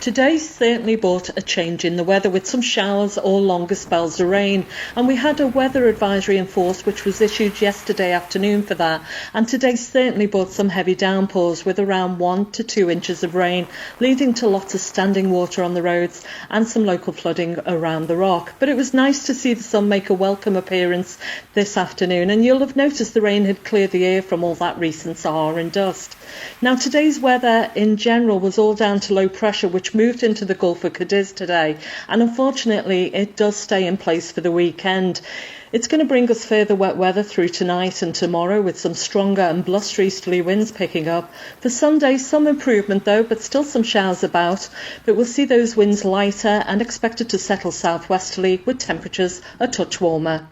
Today certainly brought a change in the weather with some showers or longer spells of rain, and we had a weather advisory in force which was issued yesterday afternoon for that, and today certainly brought some heavy downpours with around 1 to 2 inches of rain, leading to lots of standing water on the roads and some local flooding around the rock. But it was nice to see the sun make a welcome appearance this afternoon, and you'll have noticed the rain had cleared the air from all that recent Sahara dust. Now today's weather in general was all down to low pressure which moved into the Gulf of Cadiz today, and unfortunately it does stay in place for the weekend. It's going to bring us further wet weather through tonight and tomorrow with some stronger and blustery easterly winds picking up. For Sunday, some improvement though, but still some showers about. But we'll see those winds lighter and expected to settle southwesterly with temperatures a touch warmer.